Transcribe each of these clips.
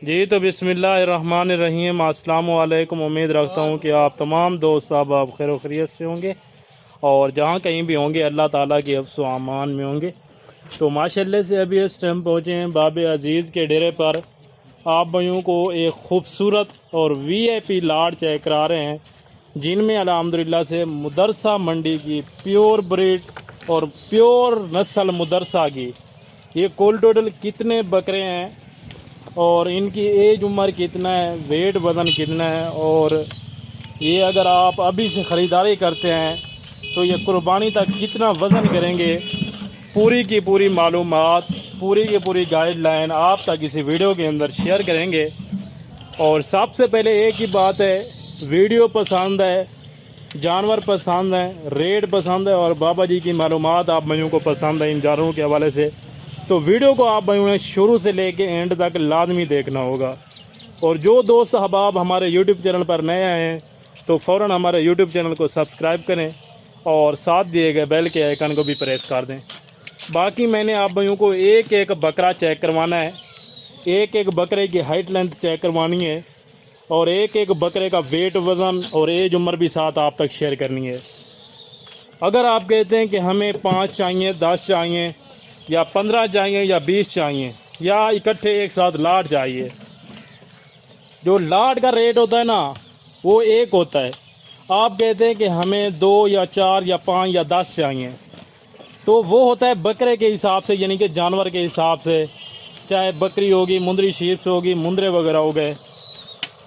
जी तो बिस्मिल्लाहिर्रहमानिर्रहीम, अस्सलाम वालेकुम। उम्मीद रखता हूँ कि आप तमाम दोस्त साहब आप खैर खैरियत से होंगे और जहाँ कहीं भी होंगे अल्लाह ताला के हिफ्ज़ व अमान में होंगे। तो माशाल्लाह से अभी इस टाइम पहुँचे हैं बाबे अजीज़ के डेरे पर। आप भाइयों को एक खूबसूरत और VIP लाट चेक करा रहे हैं, जिनमें अल्हम्दुलिल्लाह से मुदरसा मंडी की प्योर ब्रीड और प्योर नस्ल मुदरसा की ये कुल टोटल कितने बकरे हैं और इनकी एज उम्र कितना है, वेट वज़न कितना है, और ये अगर आप अभी से ख़रीदारी करते हैं तो ये कुर्बानी तक कितना वज़न करेंगे, पूरी की पूरी मालूमात, पूरी की पूरी गाइडलाइन आप तक इसी वीडियो के अंदर शेयर करेंगे। और सबसे पहले एक ही बात है, वीडियो पसंद है, जानवर पसंद है, रेट पसंद है और बाबा जी की मालूमात आप भाइयों को पसंद है इन जानवरों के हवाले से, तो वीडियो को आप भाइयों ने शुरू से लेके एंड तक लाजमी देखना होगा। और जो दोस्त अहबाब हमारे यूट्यूब चैनल पर नए आए हैं तो फ़ौरन हमारे यूट्यूब चैनल को सब्सक्राइब करें और साथ दिए गए बेल के आइकन को भी प्रेस कर दें। बाकी मैंने आप भाइयों को एक एक बकरा चेक करवाना है, एक एक बकरे की हाइट लेंथ चेक करवानी है और एक एक बकरे का वेट वज़न और एज उम्र भी साथ आप तक शेयर करनी है। अगर आप कहते हैं कि हमें 5 चाहिए, 10 चाहिए या 15 चाहिए या 20 चाहिए या इकट्ठे एक साथ लाट चाहिए, जो लाट का रेट होता है ना वो एक होता है। आप कहते हैं कि हमें 2 या 4 या 5 या 10 चाहिए, तो वो होता है बकरे के हिसाब से, यानी कि जानवर के हिसाब से, चाहे बकरी होगी, मुंदरी शीप्स होगी, मुंदरे वगैरह हो गए।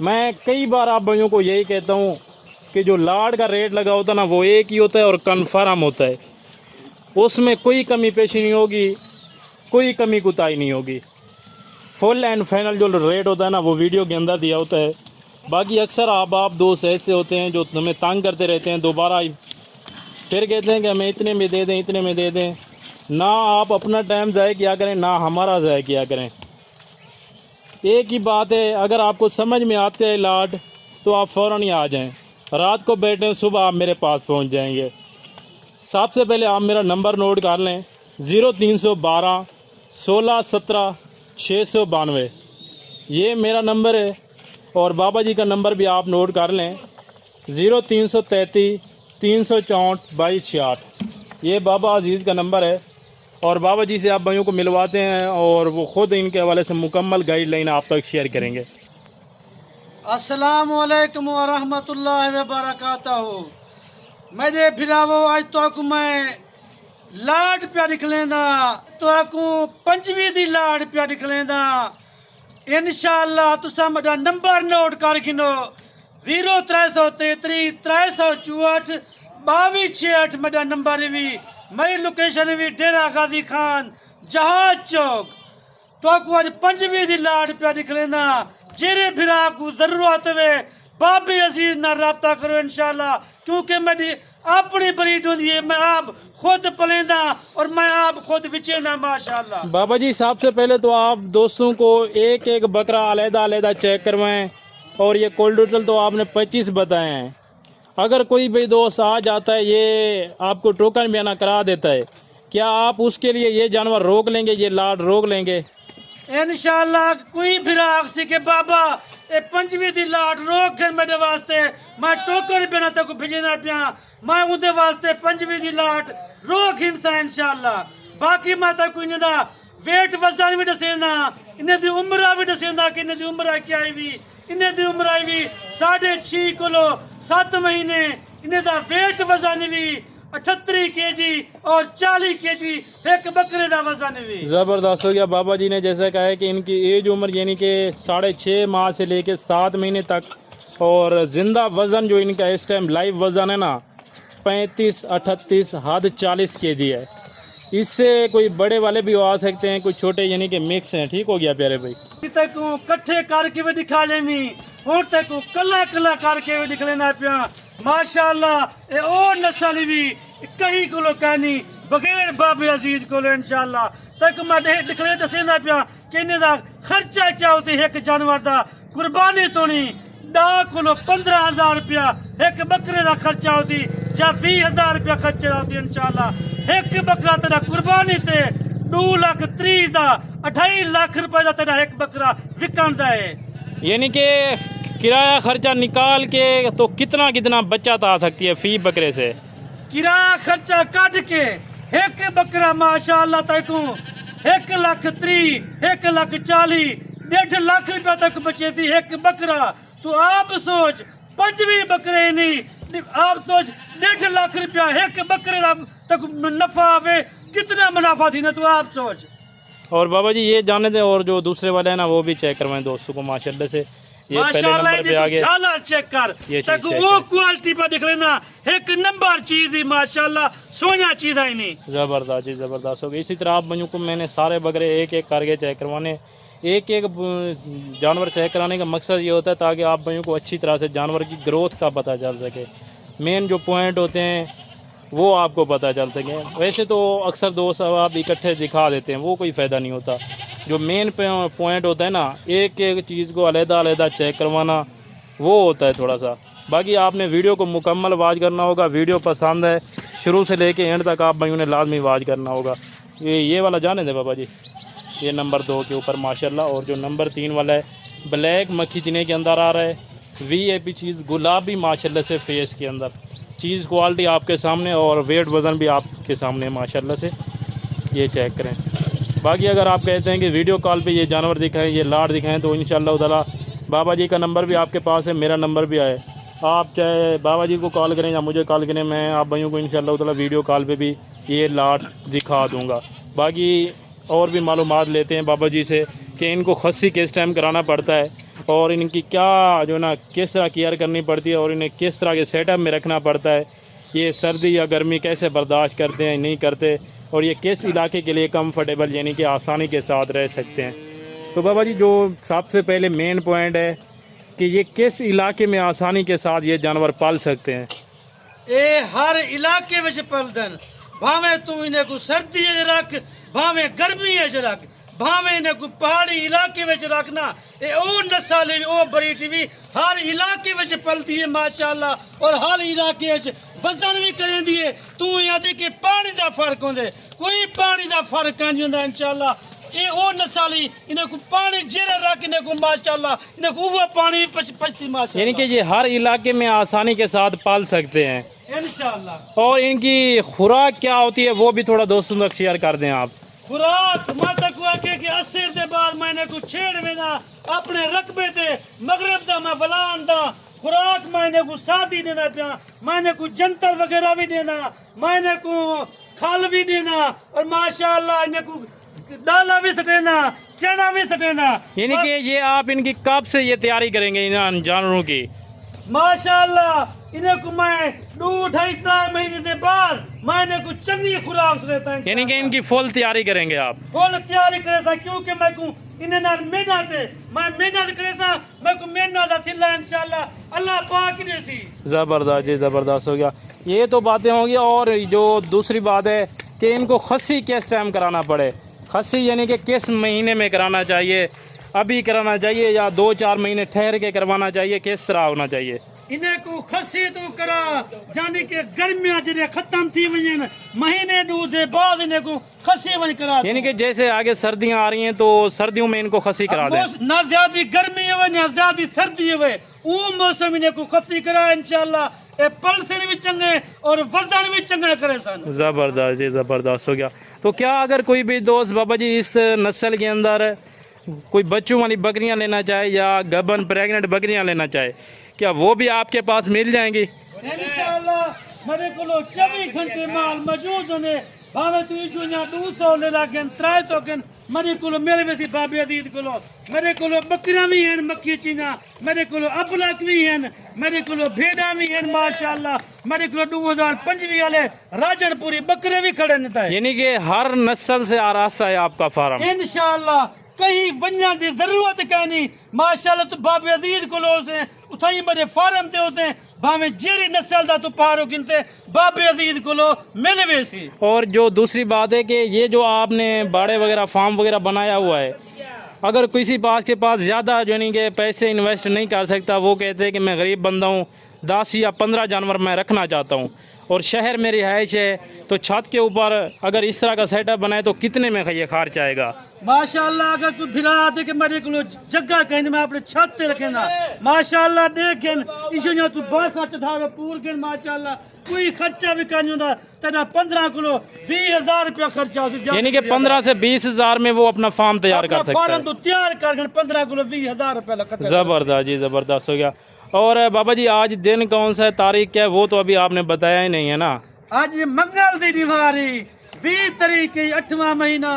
मैं कई बार आप भाइयों को यही कहता हूँ कि जो लाट का रेट लगा होता है ना वो एक ही होता है और कन्फर्म होता है, उसमें कोई कमी पेशी नहीं होगी, कोई कमी कुताही नहीं होगी। फुल एंड फाइनल जो रेट होता है ना वो वीडियो के अंदर दिया होता है। बाकी अक्सर आप दोस्त ऐसे होते हैं जो हमें तंग करते रहते हैं, दोबारा फिर कहते हैं कि हमें इतने में दे दें, इतने में दे दें। ना आप अपना टाइम ज़ाय किया करें, ना हमारा ज़ाय किया करें। एक ही बात है, अगर आपको समझ में आते हैं लाट तो आप फ़ौरन ही आ जाएं, रात को बैठें, सुबह आप मेरे पास पहुंच जाएंगे। सबसे पहले आप मेरा नंबर नोट कर लें, 0312 16 17 692, ये मेरा नंबर है। और बाबा जी का नंबर भी आप नोट कर लें, 0333 364 2268, ये बाबा अजीज़ का नंबर है। और बाबा जी से आप भाइयों को मिलवाते हैं और वो ख़ुद इनके हवाले से मुकम्मल गाइडलाइन आप तक शेयर करेंगे। अस्सलाम वालेकुम व रहमतुल्लाहि व बरकातहू। मेरे फिरावो आज तो मैं लाट पिया निकलेंदा, तो पंजवी दी लाट पिया निकलेंदा। इंशाअल्लाह तुसा मेरा नंबर नोट कर गिनो, 0333 364 2268 मेरा नंबर भी, मेरी लोकेशन भी डेरा गाजी खान जहाज चौक। तो आज पंजवी दी लाट पिया निकलेंदा, जेरे फिरा को जरूरत वे बाबे अजीज ना रब्ता करो इंशाल्लाह, क्योंकि मेरी अपनी ब्रीड होती है, मैं आप खुद पलेंदा और मैं आप खुद बिचेंदा माशाल्लाह। बाबा जी सबसे पहले तो आप दोस्तों को एक एक बकरा अलहदा अलहदा चेक करवाएं और ये कुल टोटल तो आपने 25 बताए हैं। अगर कोई भी दोस्त आ जाता है, ये आपको टोकन बयाना करा देता है, क्या आप उसके लिए ये जानवर रोक लेंगे, ये लाट रोक लेंगे? इंशाअल्लाह कोई फिर आखसी के बाबा ए पंजवी दी लाट रोक कर मेरे वास्ते, मैं टोकर बिना तक भेजना पिया, मैं उनके वास्ते पंजवी दी लाट रोक हिंसा इंशाअल्लाह। बाकी मैं तो कोई नहीं दा वेट वजन भी दसेंदा, इन्हें दी उम्र भी दसेंदा कि इन्हें दी उम्र क्या आई भी, इन्हें दी उम्र आई भी 6.5 किलो 7 महीने, इन्हें दा वेट वजन भी 38 kg और 40 kg एक बकरे का वजन भी। ज़बरदस्त हो गया। बाबा जी ने जैसा कहा है कि इनकी एज उम्र यानी कि 6.5 माह से लेके 7 महीने तक, और ज़िंदा वज़न जो इनका इस टाइम लाइव वज़न है ना 35 38 हद 40 kg है। इससे कोई बड़े वाले भी आ सकते हैं, कोई छोटे यानी कि मिक्स हैं। ठीक हो गया प्यारे भाई। कट्ठे करके भी दिखा लेमी और तक कला कला करके भी दिखलेना पिया माशाअल्लाह। ए ओ नस्ल भी कहीं को कहनी बगैर बाबे अजीज को इंशाअल्लाह तक मैं दिखले दसेंदा पिया कि इन्हें दा खर्चा क्या होती है एक जानवर दा कुर्बानी तोनी 15,000 रुपया एक बकरे का खर्चा होती या 20,000 रुपया खर्चा होती इंशाअल्लाह। एक बकरा तेरा कुर्बानी ते 2,30,000 ਦਾ 2.5 लाख रुपए का तेरा एक बकरा विकन दा है। यानी कि किराया खर्चा निकाल के तो कितना कितना बचत आ सकती है फी बकरे से? किराया खर्चा कट के एक बकरा माशाअल्लाह तक 1,30,000 1,40,000 1.5 लाख रुपया तक बचे थी एक बकरा। तो आप सोच 5 बकरे नहीं, आप सोच 1.5 लाख रुपया एक बकरे तक नफा आवे, कितना मुनाफा थी ना, तो आप सोच। और बाबा जी ये जाने दें, और जो दूसरे वाले हैं ना वो भी चेक करवाएं दोस्तों को माशाल्लाह से। ये पहले नंबर पे आ गए, झाला चेक कर तक वो क्वालिटी पर दिख लेना, एक नंबर चीज ही माशाल्लाह, सोना चीज है नहीं। जबरदस्त जी, जबरदस्त हो गई। इसी तरह आप बच्चों को मैंने सारे बकरे एक एक करके चेक करवाने, एक एक जानवर चेक कराने का मकसद ये होता है ताकि आप भाइयों को अच्छी तरह से जानवर की ग्रोथ का पता चल सके, मेन जो पॉइंट होते हैं वो आपको पता चल सके। वैसे तो अक्सर दोस्त आप इकट्ठे दिखा देते हैं, वो कोई फ़ायदा नहीं होता। जो मेन पॉइंट होता है ना, एक एक चीज़ को अलग-अलग चेक करवाना, वो होता है थोड़ा सा। बाकी आपने वीडियो को मुकम्मल वाच करना होगा। वीडियो पसंद है शुरू से लेके एंड तक आप भाइयों ने लाजमी वाच करना होगा। ये वाला जाने दे बाबा जी, ये नंबर 2 के ऊपर माशाल्लाह। और जो नंबर 3 वाला है ब्लैक मक्खी चने के अंदर आ रहा है, VIP चीज़ गुलाबी माशाल्लाह से फेस के अंदर, चीज़ क्वालिटी आपके सामने और वेट वज़न भी आपके सामने माशाल्लाह से, ये चेक करें। बाकी अगर आप कहते हैं कि वीडियो कॉल पे ये जानवर दिखाएं, ये लाट दिखाएं, तो इंशाअल्लाह ताला बाबा जी का नंबर भी आपके पास है, मेरा नंबर भी है। आप चाहे बाबा जी को कॉल करें या मुझे कॉल करें, मैं आप भाइयों को इंशाअल्लाह ताला वीडियो कॉल पे भी ये लाट दिखा दूँगा। बाकी और भी मालूमात लेते हैं बाबा जी से कि इनको खस्सी किस टाइम कराना पड़ता है और इनकी क्या जो ना किस तरह केयर करनी पड़ती है और इन्हें किस तरह के सेटअप में रखना पड़ता है, ये सर्दी या गर्मी कैसे बर्दाश्त करते हैं नहीं करते, और ये किस इलाके के लिए कंफर्टेबल यानी कि आसानी के साथ रह सकते हैं। तो बाबा जी जो सबसे पहले मेन पॉइंट है कि ये किस इलाके में आसानी के साथ ये जानवर पाल सकते हैं? ये हर इलाके में पलदन, भावे तू इन्हें को सर्दी रख, भावे गर्मी रख, भावे इन्हें को पहाड़ी इलाके में रखना, ये ओ नस्ल ओ बरीड भी हर इलाके में पलती है माशाअल्लाह। और हर इलाके वजन भी करें दिए। तू यहाँ के पानी का फर्क होंगे, कोई पानी का फर्क नहीं होता इंशाअल्लाह। ये ओ नस्ल इन्हें को पानी जेरा रख, इन्हें को माशाअल्लाह इन्हें को वो पानी भी पचती माशाअल्लाह। यानी कि ये हर इलाके में आसानी के साथ पाल सकते हैं इंशाअल्लाह। और इनकी खुराक क्या होती है वो भी थोड़ा दोस्तों तक शेयर कर दें आप। खुराक माता को आके कि 80 के बाद मैंने को छेड़ में ना अपने रकबे थे मगरब दा मैं फलान दा खुराक मैंने को सादी देना पिया, मैंने को जंतर वगैरह भी देना, मैंने को खाल भी देना, और माशाअल्लाह इन्हें को डाला भी सटेना, चना भी सटेना। यानी कि ये आप इनकी कब से ये तैयारी करेंगे इन जानवरों की? माशाअल्लाह इन्हें को मैं 2-2.5 महीने के बाद मैंने को चंगी खुराक से रहता है। यानी कि इनकी फुल तैयारी करेंगे आप? फुल तैयारी करे था, क्योंकि मैं को इन्हें ना मेहनत है, मैं मेहनत करे था, मैं को मेहनत थिल्ला इंशाअल्लाह अल्लाह पाक ने सी। ज़बरदस्त जी, ज़बरदस्त हो गया। ये तो बातें होंगी। और जो दूसरी बात है कि इनको खस्सी किस टाइम कराना पड़े, खस्सी यानी कि किस महीने में कराना चाहिए, अभी कराना चाहिए या 2-4 महीने ठहर के करवाना चाहिए, किस तरह होना चाहिए? इन्हें को खसी तो करा जानी के गर्मियां जरे खत्म थी वजन महीने 2 दे बाद इन्हें को खसी वन करा, यानी कि जैसे आगे सर्दियां आ रही हैं तो सर्दियों में इनको खसी करा दें। ना ज्यादा गर्मी है ना ज्यादा सर्दी है, वो मौसम इन्हें को खसी करा इंशाअल्लाह। ए पल्सन भी चंगे और वजन भी चंगा करे सन। ज़बरदस्त जी, ज़बरदस्त हो गया। तो क्या अगर कोई भी दोस्त बाबा जी इस नस्ल के अंदर कोई बच्चों वाली बकरियां लेना चाहे या गबन प्रेग्नेंट बकरियां लेना चाहे, क्या वो भी आपके पास मिल जाएंगी? इंशाअल्लाह मेरे को 24 घंटे माल मौजूद होने, भावे तू इजू या 200 ले लागन 300 गन मेरे को मेरे वेसी बाबे अदीद को मेरे को बकरियां भी हैं मक्खी चीना, मेरे को अबलक भी हैं, मेरे को भेड़ा भी हैं माशाअल्लाह, मेरे को 2025 वाले राजनपुरी बकरे भी खड़े नहीं था। यानी कि हर नस्ल से आरास्ता है आपका फार्म इंशाअल्लाह। कहीं वन्या की जरूरत कहनी माशाअल्लाह। तो बाबे अदीद को से उठाई मेरे फार्म ते होते भावे जेरी नस्ल दा तो पारो गिनते बाबे अदीद को मिले वैसी। और जो दूसरी बात है कि ये जो आपने बाड़े वगैरह फार्म वगैरह बनाया हुआ है, अगर किसी के पास ज़्यादा जो नहीं कि पैसे इन्वेस्ट नहीं कर सकता, वो कहते हैं कि मैं गरीब बंदा हूँ, 10 या 15 जानवर मैं रखना चाहता हूँ, और शहर में रिहाइश है, तो छत के ऊपर अगर इस तरह का सेटअप बनाए तो कितने में ये खर्च आएगा? माशाअल्लाह अगर कोई फिरा दे के मेरे को जगह कहीं मैं अपने छत पे रखे ना माशाअल्लाह देखें इशो जो तू बस चढ़ावे पूर के माशाअल्लाह कोई खर्चा भी करनी होता तेरा 15 किलो 20,000 रुपया खर्चा होता, यानी कि 15 से 20,000 में वो अपना फार्म तैयार कर सकता फार्म है। तो तैयार कर 15 किलो 20,000 रुपया लगता। जबरदस्त जी, जबरदस्त हो गया। और बाबा जी आज दिन कौन सा है, तारीख क्या है, वो तो अभी आपने बताया ही नहीं है ना? आज मंगल दी दिवारी 20 तारीख 8वां महीना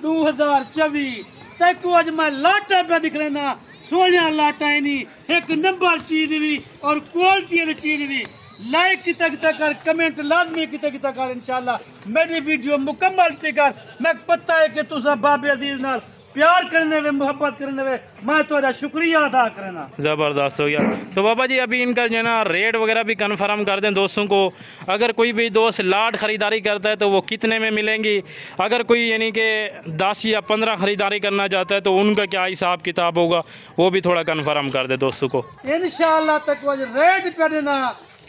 2024 तक आज मैं लाटा पे निकले ना सोनिया लाटा ही नहीं एक नंबर चीज भी और क्वालिटी वाली चीज भी। लाइक की तक कर कमेंट लाजमी की तक कर इंशाल्लाह मेरी वीडियो मुकम्मल कर। मैं पता है कि तुसा बाबे अजीज नाल प्यार करने वे मोहब्बत करने वे मैं थोड़ा शुक्रिया अदा करना। ज़बरदस्त हो गया। तो बाबा जी अभी इनका जो है ना रेट वगैरह भी कंफर्म कर दें दोस्तों को। अगर कोई भी दोस्त लाट ख़रीदारी करता है तो वो कितने में मिलेंगी, अगर कोई यानी कि 10 या 15 ख़रीदारी करना चाहता है तो उनका क्या हिसाब किताब होगा, वो भी थोड़ा कंफर्म कर दे दोस्तों को। इंशाल्लाह तक आज रेट पे देना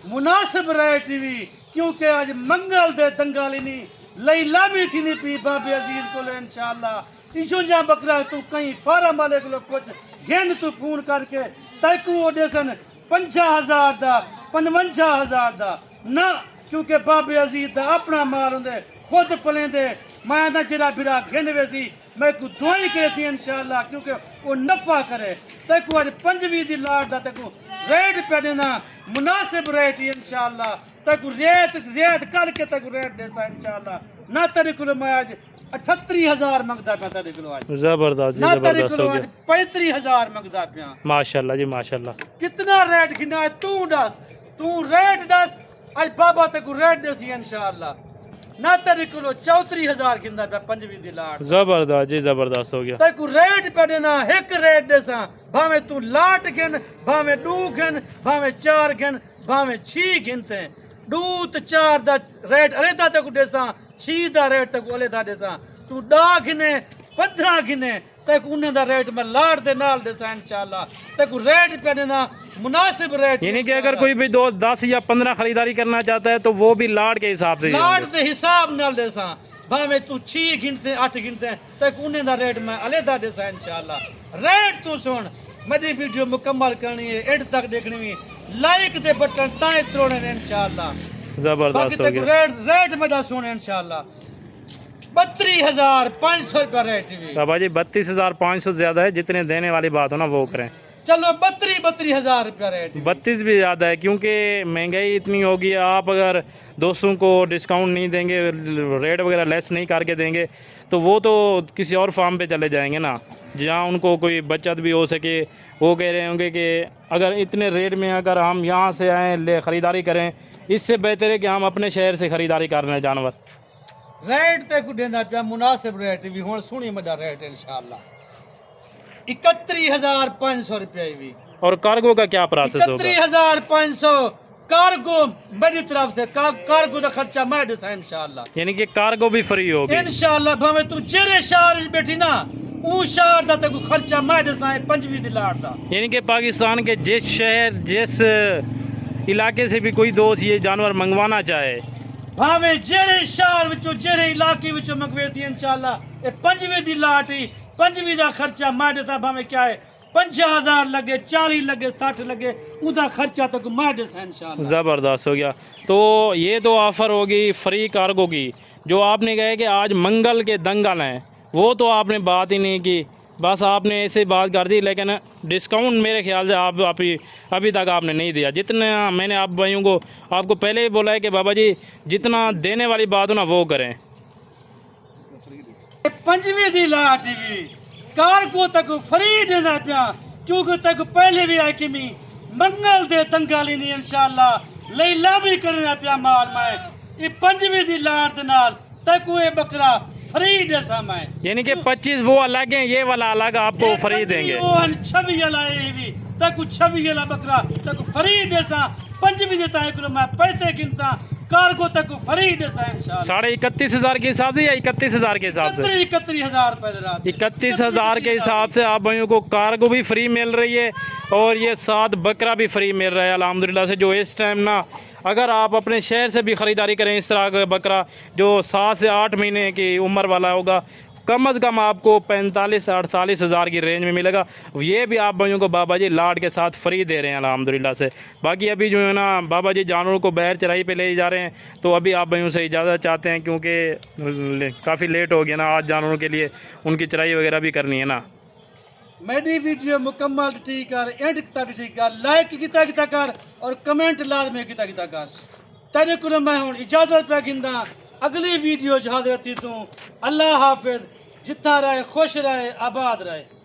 मुनासिब रेट भी, क्योंकि आज मंगल दे दंगाली नहीं लैला भी थी नहीं पी बाबे अजीज को इंशाल्लाह इशो जा बकरा तू कहीं फार्म वाले को कुछ घेन तू फोन करके तैकू ओडेसन 50,000 दा 55,000 दा ना, क्योंकि बाबे अजीज दा अपना माल होंदे खुद पलेंदे मैं ना जरा बिरा घेन वेसी मैं को दुआई करे थी इंशाल्लाह, क्योंकि वो नफा करे तैकू आज 25 दी लाट दा तैकू रेट पे देना मुनासिब रेट इंशाल्लाह तैकू रेट करके तैकू रेट देसा इंशाल्लाह ना तेरे को मैं आज 38,000 मंगदा पे तेरे को आज जबरदस्त ना तेरे जबरदस्त को हो आज गया 35,000 मंगदा पे माशाल्लाह जी माशाल्लाह। कितना रेट गिना है तू दस, तू रेट दस आज बाबा तेरे को रेट देसी इंशाल्लाह ना तेरे को 34,000 गिनदा पे 25 दी लाट जबरदस्त जी जबरदस्त हो गया। तेरे को रेट पे देना एक रेट देसा भावे तू लाट गिन भावे 2 गिन भावे 4 गिन भावे 6 गिनते 2 ते 4 दा रेट अलग तक देसा 6 दा रेट तक अलग देसा तू 10 गिने 15 गिने तक उन्हें दा रेट मैं लाट दे नाल देसा इंशाल्लाह तक रेट पे देना मुनासिब रेट। यानी कि अगर कोई भी दोस्त 10 या 15 खरीदारी करना चाहता है तो वो भी लाट के हिसाब से लाट दे हिसाब नाल देसा भावे तू 6 गिनते 8 गिनते तक उन्हें दा रेट मैं अलग देसा इंशाल्लाह। रेट तू सुन मेरी वीडियो मुकम्मल करनी है एंड तक देखनी है लाइक दे बटन ताए त्रोड़े इंशाल्लाह। जबरदस्त हो गया। रेट मेरा सुन इंशाल्लाह 32,500 रुपया रेट भी। बाबा जी 32,500 ज्यादा है, जितने देने वाली बात हो ना वो करें। चलो 32,000 रुपया रेट 32 भी ज़्यादा है, क्योंकि महंगाई इतनी होगी। आप अगर दोस्तों को डिस्काउंट नहीं देंगे, रेट वगैरह लेस नहीं करके देंगे तो वो तो किसी और फार्म पे चले जाएंगे ना, जहाँ उनको कोई बचत भी हो सके। वो कह रहे होंगे कि अगर इतने रेट में अगर हम यहाँ से आएँ ले ख़रीदारी करें, इससे बेहतर है कि हम अपने शहर से ख़रीदारी कर लें जानवर। रेट तक देना पिया मुनासिब रेट भी हुण सुनी मेरा रेट इंशाल्लाह 31,500 रुपये भी। और कार्गो का क्या प्रोसेस होगा? 31,500 कार्गो मेरी तरफ से कार्गो का खर्चा मैं देसा इंशाल्लाह। यानी कि कार्गो भी फ्री होगी इंशाल्लाह। भावे तू जेरे शहर च बैठी ना ऊ शहर दा ते खर्चा मैं देसा 25 दी लाट दा। यानी कि पाकिस्तान के जिस शहर जिस इलाके से भी कोई दोस्त ये जानवर मंगवाना चाहे, भावे जेरे शहर विचों जेरे इलाके विचों मंगवेती इंशाल्लाह ये 25 दी लाट ही 25 दा खर्चा मैं देता। भावे क्या है 50,000 लगे 40 लगे 60 लगे उदा खर्चा तक मैं देसा इंशाल्लाह। ज़बरदस्त हो गया। तो ये तो ऑफ़र होगी फ्री कार्गो की। जो आपने कहा कि आज मंगल के दंगल हैं, वो तो आपने बात ही नहीं की, बस आपने ऐसे बात कर दी। लेकिन डिस्काउंट मेरे ख्याल से आप अभी तक आपने नहीं दिया। जितना मैंने आप भाइयों को आपको पहले ही बोला है कि बाबा जी जितना देने वाली बात हो ना वो करें। 25 दी लाट भी कार्गो तक फ्री देना पिया, क्योंकि तक पहले भी आके मी मंगल दे दंगाली नहीं इंशाल्लाह लैला भी करना पिया माल मैं ये 25 दी लाट दे नाल तक ये बकरा फ्री देसा मैं। यानी कि 25 वो अलग हैं, ये वाला अलग आपको फ्री देंगे। 26 वाला ये भी तक 26 वाला बकरा तक फ्री देसा 25 देता है किलो मैं पैसे गिनता कार्गो तक फ्री देसा इंशाल्लाह। 31,500 के हिसाब से या 31,000 के हिसाब से? 31,000 रुपये 31,000 के हिसाब से आप भाइयों को कार्गो भी फ्री मिल रही है और ये साथ बकरा भी फ्री मिल रहा है अल्हम्दुलिल्लाह से। जो इस टाइम ना अगर आप अपने शहर से भी ख़रीदारी करें इस तरह का बकरा जो 7 से 8 महीने की उम्र वाला होगा, कम अज़ कम आपको 45 से 48 हज़ार की रेंज में मिलेगा। ये भी आप भाइयों को बाबा जी लाड के साथ फ्री दे रहे हैं अल्हम्दुलिल्लाह से। बाकी अभी जो है ना बाबा जी जानवरों को बैर चराई पे ले जा रहे हैं, तो अभी आप भाइयों से इजाज़त चाहते हैं क्योंकि काफ़ी लेट हो गया ना, आज जानवरों के लिए उनकी चराई वगैरह भी करनी है ना। मेरी वीडियो मुकम्मल ॾिठी कर, एंड तक ॾिठी कर, लाइक किता कर और कमेंट लाजमी किता कर। तेरे को मैं हूँ इजाज़त पे गिंदा, अगली वीडियो हाज़िर थी तूं। अल्लाह हाफिज़, जितना रहे खुश रहे आबाद रहे।